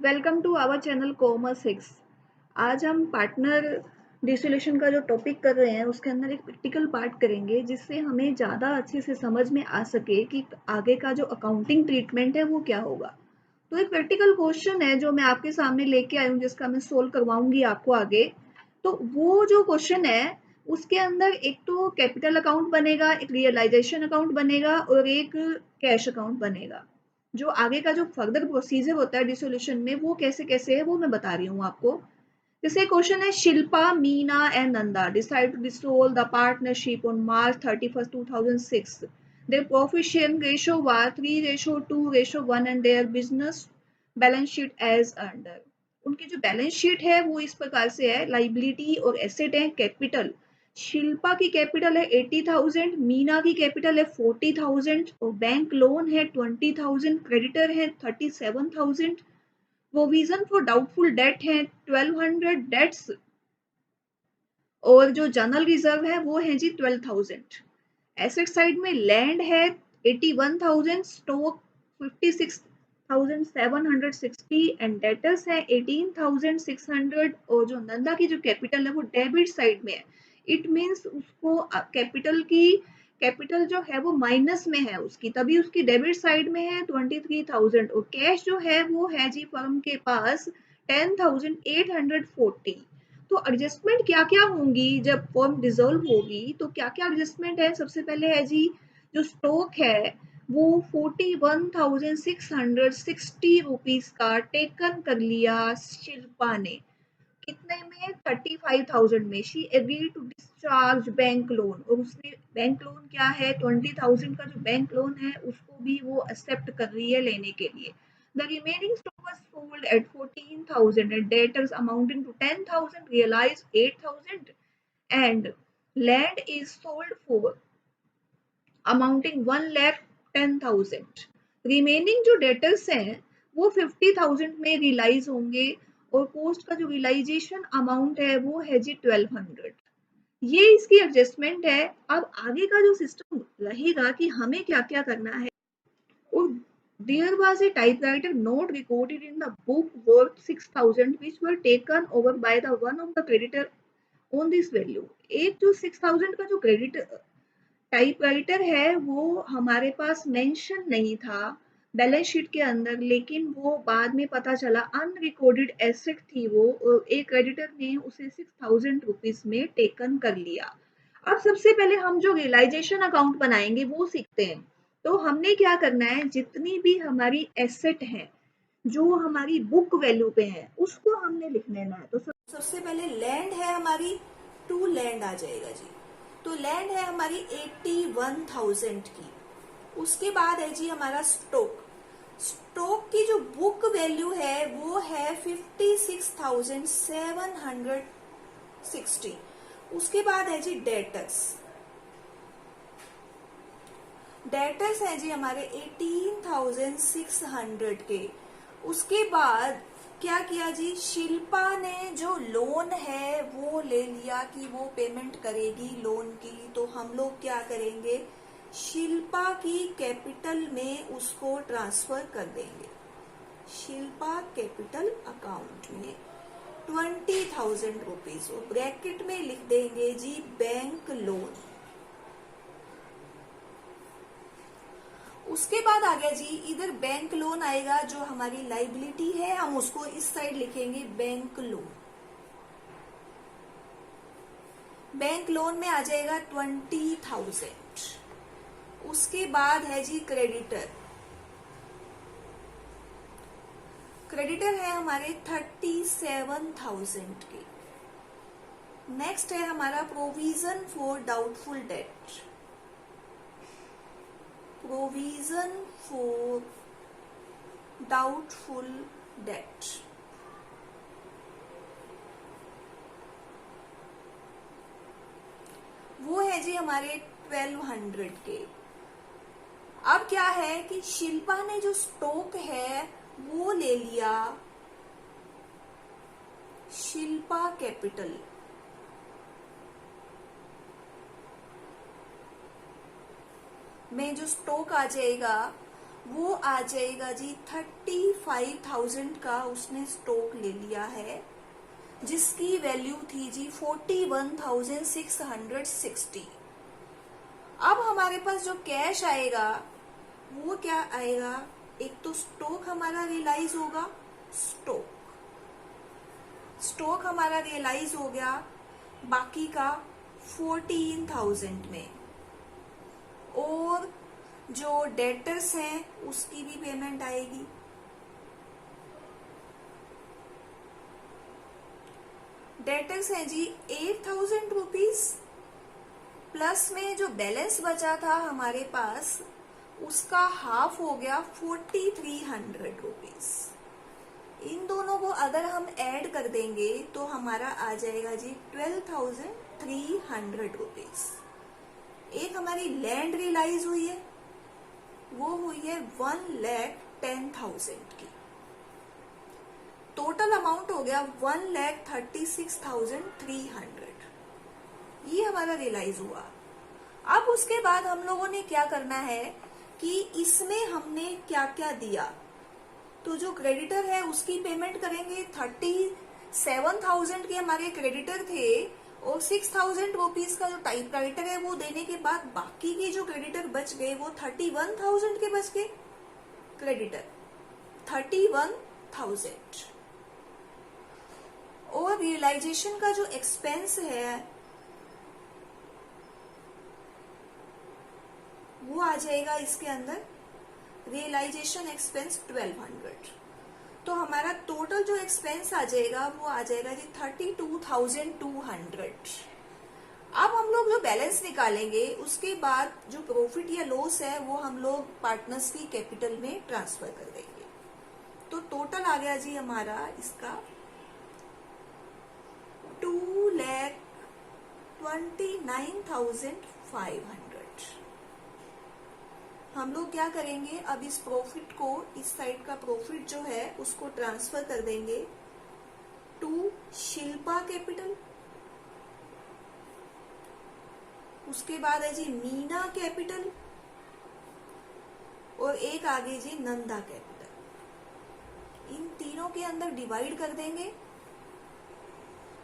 Welcome to our channel commerce six. आज हम partner dissolution का जो टॉपिक कर रहे हैं उसके अंदर एक प्रैक्टिकल पार्ट करेंगे जिससे हमें ज़्यादा अच्छे से समझ में आ सके कि आगे का जो अकाउंटिंग ट्रीटमेंट है वो क्या होगा। तो एक प्रैक्टिकल क्वेश्चन है जो मैं आपके सामने लेके आई हूँ जिसका मैं सोल्व करवाऊंगी आपको आगे। तो वो जो क्वेश्चन है उसके अंदर एक तो कैपिटल अकाउंट बनेगा, एक रियलाइजेशन अकाउंट बनेगा और एक कैश अकाउंट बनेगा। जो आगे का जो फर्दर प्रोसीजर होता है डिसोल्यूशन में वो कैसे कैसे है वो मैं बता रही हूँ आपको। जैसे क्वेश्चन है, Shilpa, Meena and Nanda decide to dissolve the partnership on March 31st 2006. Their profit sharing ratio was 3:2:1 and their business balance sheet as under. उनकी जो बैलेंस शीट है वो इस प्रकार से है, लाइबिलिटी और एसेट है कैपिटल। शिल्पा की कैपिटल है 80,000, मीना की कैपिटल है 40,000 और बैंक लोन है 20,000, क्रेडिटर है 37,000, प्रोविजन फॉर डाउटफुल डेट है 1200 डेट्स और जो जनरल रिजर्व है वो है जी 12,000। एसेट साइड में लैंड है 81,000, स्टॉक 56,760 एंड डेटर्स है 18,600 और जो नंदा की जो कैपिटल है वो डेबिट साइड में है। इट मींस उसको कैपिटल जो है वो माइनस में है उसकी, तभी उसकी डेबिट साइड में है 23,000 और कैश जो है वो है जी फर्म के पास 10,840। तो एडजस्टमेंट क्या क्या होंगी जब फॉर्म डिसॉल्व होगी, तो क्या क्या एडजस्टमेंट है। सबसे पहले है जी जो स्टॉक है वो 41,660 रुपीज का टेकन कर लिया शिल्पा ने। कितने में? 35,000 में। She agree to discharge bank loan और उसने बैंक लोन क्या है 20,000 का जो बैंक लोन है उसको भी वो एक्सेप्ट कर रही है लेने के लिए। The remaining stock was sold at 14,000 and debtors amounting to 10,000 realized 8,000 and land is sold for amounting 1,10,000। Remaining जो डेटर्स हैं वो 50,000 में रियलाइज होंगे और पोस्ट का जो रियलाइजेशन अमाउंट है वो है जी 1200। ये इसकी एडजस्टमेंट है। अब आगे का जो सिस्टम रहेगा कि हमें क्या क्या करना है। और there was a typewriter note recorded in the book worth 6,000 which were taken over by the one of the creditor on this value। एक जो 6,000 का जो क्रेडिट टाइपराइटर है वो हमारे पास मेंशन नहीं था बैलेंस शीट के अंदर, लेकिन वो बाद में पता चला अनरिकॉर्डेड एसेट थी वो, और एक क्रेडिटर ने उसे 6,000 रुपीज में टेकन कर लिया। अब सबसे पहले हम जो रियलाइजेशन अकाउंट बनाएंगे वो सीखते हैं। तो हमने क्या करना है, जितनी भी हमारी एसेट है जो हमारी बुक वैल्यू पे है उसको हमने लिख लेना है। तो सबसे पहले लैंड है हमारी, टू लैंड आ जाएगा जी। तो लैंड है हमारी 81,000 की। उसके बाद है जी हमारा स्टॉक। स्टॉक की जो बुक वैल्यू है वो है 56,760। उसके बाद है जी डेटर्स। डेटर्स है जी हमारे 18,600 के। उसके बाद क्या किया जी, शिल्पा ने जो लोन है वो ले लिया कि वो पेमेंट करेगी लोन की। तो हम लोग क्या करेंगे, शिल्पा की कैपिटल में उसको ट्रांसफर कर देंगे। शिल्पा कैपिटल अकाउंट में 20,000 रुपीज और ब्रैकेट में लिख देंगे जी बैंक लोन। उसके बाद आ गया जी, इधर बैंक लोन आएगा, जो हमारी लाइबिलिटी है हम उसको इस साइड लिखेंगे बैंक लोन। बैंक लोन में आ जाएगा 20,000। उसके बाद है जी क्रेडिटर। क्रेडिटर है हमारे 37,000 के। नेक्स्ट है हमारा provision for doubtful debt. Provision for doubtful debt वो है जी हमारे 1200 के। अब क्या है कि शिल्पा ने जो स्टॉक है वो ले लिया शिल्पा कैपिटल। में जो स्टॉक आ जाएगा वो आ जाएगा जी 35,000 का उसने स्टॉक ले लिया है, जिसकी वैल्यू थी जी 41,660। अब हमारे पास जो कैश आएगा वो क्या आएगा, एक तो स्टॉक हमारा रियलाइज होगा, स्टॉक हमारा रियलाइज हो गया, बाकी का 14,000 में, और जो डेटर्स हैं उसकी भी पेमेंट आएगी। डेटर्स हैं जी 8,000 रुपीज, प्लस में जो बैलेंस बचा था हमारे पास उसका हाफ हो गया 4,300 रुपीज। इन दोनों को अगर हम ऐड कर देंगे तो हमारा आ जाएगा जी 12,300 रुपीज। एक हमारी लैंड रियलाइज हुई है, वो हुई है 1,10,000 की। टोटल अमाउंट हो गया 1,36,300। ये हमारा रियलाइज हुआ। अब उसके बाद हम लोगों ने क्या करना है कि इसमें हमने क्या क्या दिया, तो जो क्रेडिटर है उसकी पेमेंट करेंगे। 37,000 के हमारे क्रेडिटर थे और 6,000 रुपीज का जो टाइप राइटर है वो देने के बाद बाकी के जो क्रेडिटर बच गए वो 31,000 के बच गए। क्रेडिटर 31,000 और रियलाइजेशन का जो एक्सपेंस है वो आ जाएगा इसके अंदर, रियलाइजेशन एक्सपेंस 1200। तो हमारा टोटल जो एक्सपेंस आ जाएगा वो आ जाएगा जी 32,200। अब हम लोग जो बैलेंस निकालेंगे उसके बाद जो प्रॉफिट या लॉस है वो हम लोग पार्टनर्स की कैपिटल में ट्रांसफर कर देंगे। तो टोटल आ गया जी हमारा इसका 2,29,500। हम लोग क्या करेंगे, अब इस प्रॉफिट को, इस साइड का प्रॉफिट जो है उसको ट्रांसफर कर देंगे टू शिल्पा कैपिटल। उसके बाद है जी मीना कैपिटल और एक आगे जी नंदा कैपिटल। इन तीनों के अंदर डिवाइड कर देंगे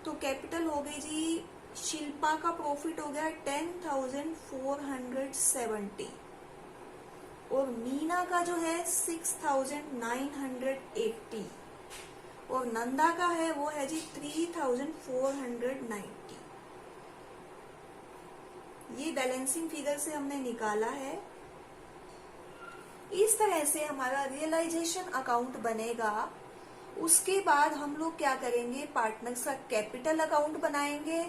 तो कैपिटल हो गई जी, शिल्पा का प्रॉफिट हो गया 10,470 और मीना का जो है 6,980 और नंदा का है वो है जी 3,490। ये बैलेंसिंग फिगर से हमने निकाला है। इस तरह से हमारा रियलाइजेशन अकाउंट बनेगा। उसके बाद हम लोग क्या करेंगे, पार्टनर्स का कैपिटल अकाउंट बनाएंगे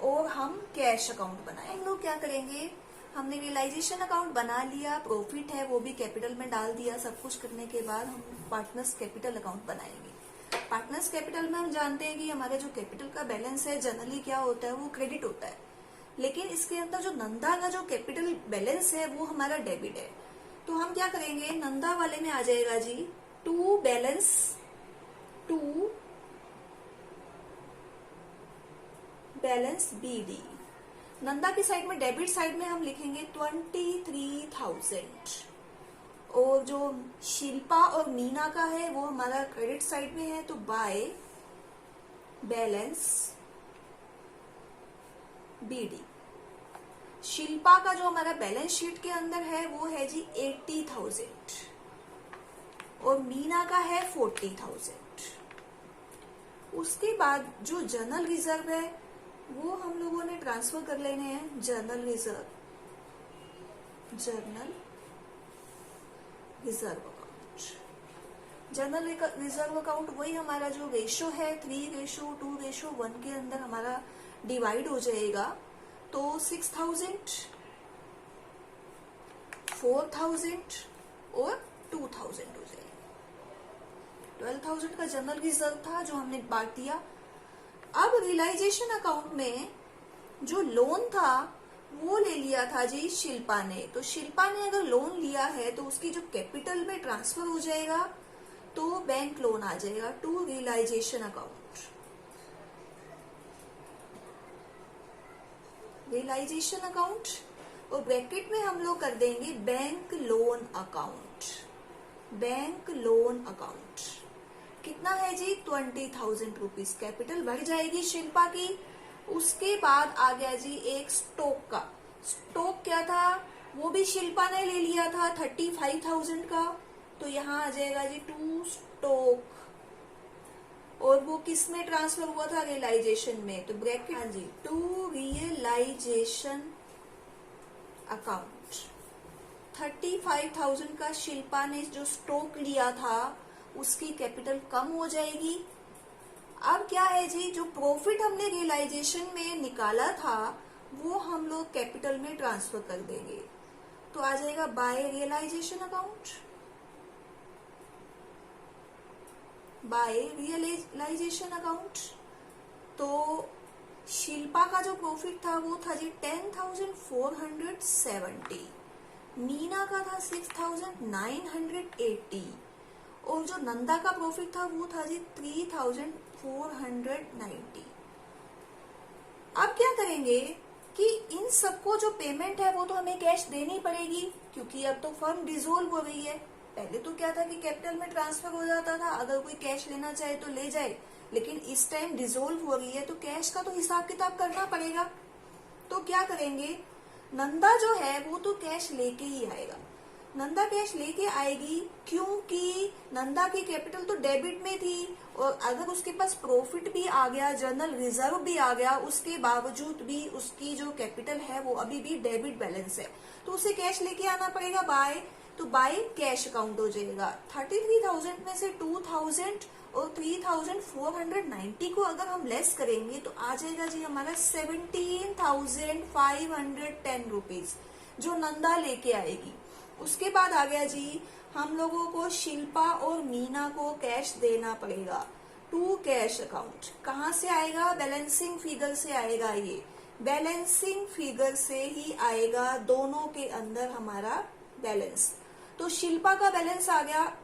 और हम कैश अकाउंट बनाएंगे। हम लोग क्या करेंगे, हमने रियलाइजेशन अकाउंट बना लिया, प्रॉफिट है वो भी कैपिटल में डाल दिया। सब कुछ करने के बाद हम पार्टनर्स कैपिटल अकाउंट बनाएंगे। पार्टनर्स कैपिटल में हम जानते हैं कि हमारे जो कैपिटल का बैलेंस है जनरली क्या होता है, वो क्रेडिट होता है, लेकिन इसके अंदर जो नंदा का जो कैपिटल बैलेंस है वो हमारा डेबिट है। तो हम क्या करेंगे, नंदा वाले में आ जाएगा जी टू बैलेंस BD। नंदा की साइड में, डेबिट साइड में हम लिखेंगे 23,000 और जो शिल्पा और मीना का है वो हमारा क्रेडिट साइड में है, तो बाय बैलेंस BD। शिल्पा का जो हमारा बैलेंस शीट के अंदर है वो है जी 80,000 और मीना का है 40,000। उसके बाद जो जनरल रिजर्व है वो हम लोगों ने ट्रांसफर कर लेने हैं general reserve account. General reserve account वही हमारा जो रेशो है 3:2:1 के अंदर हमारा डिवाइड हो जाएगा। तो 6,000, 4,000 और 2,000 हो जाएगा। 12,000 का जनरल रिजर्व था जो हमने बांट दिया। अब रियलाइजेशन अकाउंट में जो लोन था वो ले लिया था जी शिल्पा ने। तो शिल्पा ने अगर लोन लिया है तो उसकी जो कैपिटल में ट्रांसफर हो जाएगा तो बैंक लोन आ जाएगा to realization account. Realization account और ब्रैकेट में हम लोग कर देंगे bank loan account. Bank loan account कितना है जी 20,000 रुपीज। कैपिटल बढ़ जाएगी शिल्पा की। उसके बाद आ गया जी एक स्टॉक का। स्टॉक क्या था, वो भी शिल्पा ने ले लिया था 35,000 का। तो यहाँ आ जाएगा जी टू स्टॉक, और वो किस में ट्रांसफर हुआ था, रियलाइजेशन में। तो ब्रैकेट, हाँ जी, टू रियलाइजेशन अकाउंट। 35,000 का शिल्पा ने जो स्टॉक लिया था उसकी कैपिटल कम हो जाएगी। अब क्या है जी, जो प्रॉफिट हमने रियलाइजेशन में निकाला था वो हम लोग कैपिटल में ट्रांसफर कर देंगे। तो आ जाएगा by realization account, by realization account. तो शिल्पा का जो प्रॉफिट था वो था जी 10,470, मीना का था 6,980, और जो नंदा का प्रॉफिट था वो था जी 3,490। अब क्या करेंगे कि इन सबको जो पेमेंट है वो तो हमें कैश देनी पड़ेगी, क्योंकि अब तो फर्म डिसॉल्व हो गई है। पहले तो क्या था कि कैपिटल में ट्रांसफर हो जाता था, अगर कोई कैश लेना चाहे तो ले जाए, लेकिन इस टाइम डिसॉल्व हो रही है तो कैश का तो हिसाब किताब करना पड़ेगा। तो क्या करेंगे, नंदा जो है वो तो कैश लेके ही आएगा। नंदा कैश लेके आएगी क्योंकि नंदा की कैपिटल तो डेबिट में थी, और अगर उसके पास प्रॉफिट भी आ गया, जर्नल रिजर्व भी आ गया, उसके बावजूद भी उसकी जो कैपिटल है वो अभी भी डेबिट बैलेंस है, तो उसे कैश लेके आना पड़ेगा बाय। तो बाय कैश अकाउंट हो जाएगा। 33,000 में से 2,000 और 3,490 को अगर हम लेस करेंगे तो आ जाएगा जी हमारा 17,510 रुपीज, जो नंदा लेके आएगी। उसके बाद आ गया जी, हम लोगों को शिल्पा और मीना को कैश देना पड़ेगा टू कैश अकाउंट। कहाँ से आएगा, बैलेंसिंग फिगर से आएगा। ये बैलेंसिंग फिगर से ही आएगा, दोनों के अंदर हमारा बैलेंस। तो शिल्पा का बैलेंस आ गया,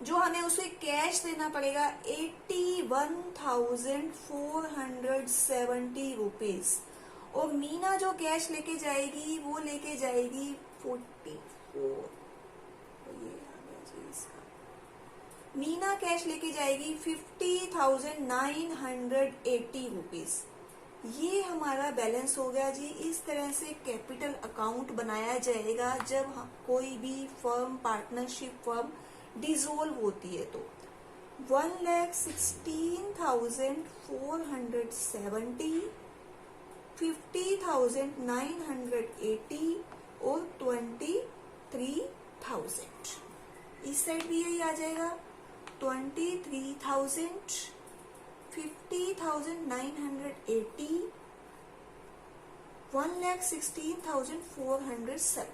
जो हमें उसे कैश देना पड़ेगा 81,470 रुपीज, और मीना जो कैश लेके जाएगी वो लेके जाएगी 44। मीना कैश लेके जाएगी 50,980 रुपीज। ये हमारा बैलेंस हो गया जी। इस तरह से कैपिटल अकाउंट बनाया जाएगा जब कोई भी फर्म, पार्टनरशिप फर्म डिसॉल्व होती है। तो 1,16,470, 50,980 और 23,000। इस साइड भी यही आ जाएगा, 23,000, 50,980, 1,16,470।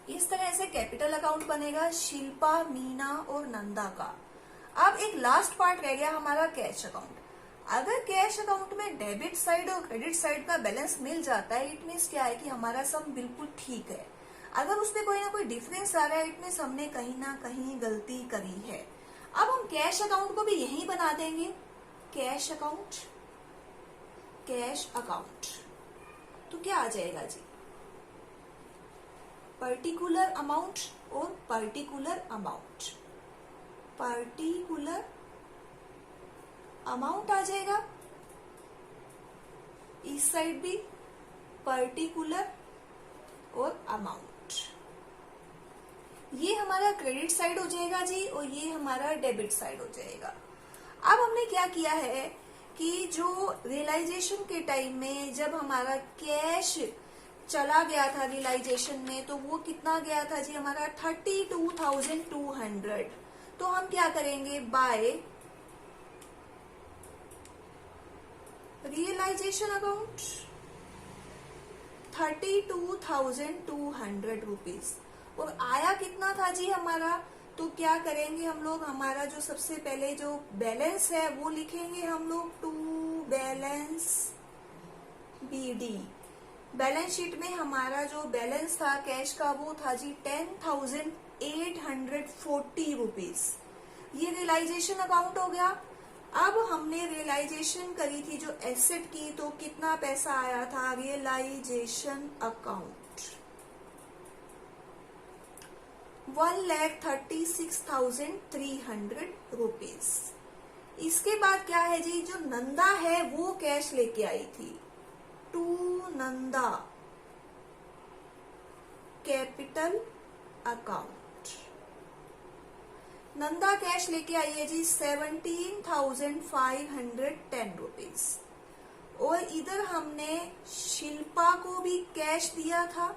इस तरह से कैपिटल अकाउंट बनेगा शिल्पा, मीना और नंदा का। अब एक लास्ट पार्ट रह गया हमारा कैश अकाउंट। अगर कैश अकाउंट में डेबिट साइड और क्रेडिट साइड का बैलेंस मिल जाता है, इट मीन्स क्या है कि हमारा सम बिल्कुल ठीक है। अगर उसमें कोई ना कोई डिफरेंस आ रहा है, इट मीन्स हमने कहीं ना कहीं गलती करी है। अब हम कैश अकाउंट को भी यही बना देंगे, कैश अकाउंट, कैश अकाउंट। तो क्या आ जाएगा जी, पर्टिकुलर अमाउंट और पर्टिकुलर अमाउंट। पर्टिकुलर अमाउंट आ जाएगा, इस साइड भी पर्टिकुलर और अमाउंट। ये हमारा क्रेडिट साइड हो जाएगा जी, और ये हमारा डेबिट साइड हो जाएगा। अब हमने क्या किया है कि जो रियलाइजेशन के टाइम में जब हमारा कैश चला गया था रियलाइजेशन में, तो वो कितना गया था जी हमारा 32,200। तो हम क्या करेंगे, बाय रियलाइजेशन अकाउंट 32,200 रुपीज, और आया कितना था जी हमारा। तो क्या करेंगे हम लोग, हमारा जो सबसे पहले जो बैलेंस है वो लिखेंगे हम लोग, to balance BD. Balance sheet में हमारा जो बैलेंस था कैश का वो था जी 10,840 रुपीज। ये रियलाइजेशन अकाउंट हो गया। अब हमने रियलाइजेशन करी थी जो एसेट की, तो कितना पैसा आया था, रियलाइजेशन अकाउंट 1,36,300 रुपीज। इसके बाद क्या है जी, जो नंदा है वो कैश लेके आई थी, to Nanda capital account. Nanda cash लेके आई है जी 17,510 रुपीज। और इधर हमने शिल्पा को भी कैश दिया था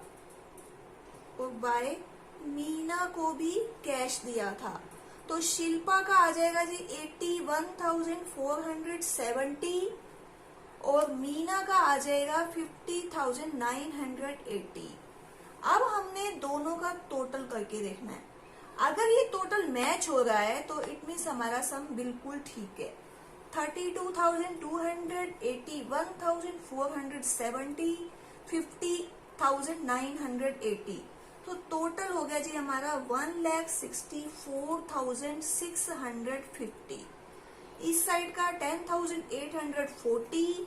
और बाय मीना को भी कैश दिया था। तो शिल्पा का आ जाएगा जी 81,470 और मीना का आ जाएगा 50,980। अब हमने दोनों का टोटल करके देखना है। अगर ये टोटल मैच हो रहा है तो इट मीन्स हमारा सम बिल्कुल ठीक है। 32,200, 81,470, 50,980, तो टोटल हो गया जी हमारा 1,64,650। इस साइड का 10,840,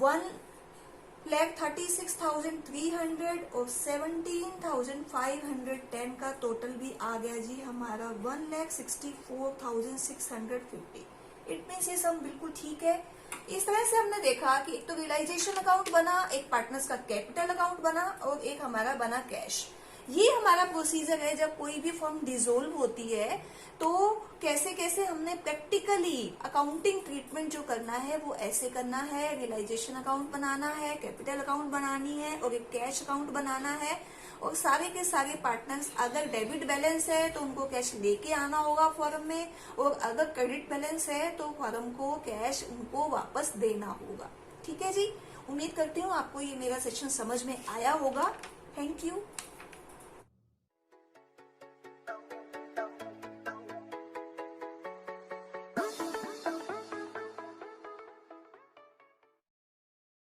1,36,300 और 17,510 का टोटल भी आ गया जी हमारा 1,64,650। इट मीन्स ये सम बिल्कुल ठीक है। इस तरह से हमने देखा कि एक तो रियलाइजेशन अकाउंट बना, एक पार्टनर्स का कैपिटल अकाउंट बना और एक हमारा बना कैश। ये हमारा प्रोसीजर है जब कोई भी फर्म डिसोल्व होती है तो कैसे कैसे हमने प्रैक्टिकली अकाउंटिंग ट्रीटमेंट जो करना है वो ऐसे करना है। रियलाइजेशन अकाउंट बनाना है, कैपिटल अकाउंट बनानी है और एक कैश अकाउंट बनाना है। और सारे के सारे पार्टनर्स अगर डेबिट बैलेंस है तो उनको कैश लेके आना होगा फर्म में, और अगर क्रेडिट बैलेंस है तो फर्म को कैश उनको वापस देना होगा। ठीक है जी, उम्मीद करती हूँ आपको ये मेरा सेशन समझ में आया होगा। Thank you.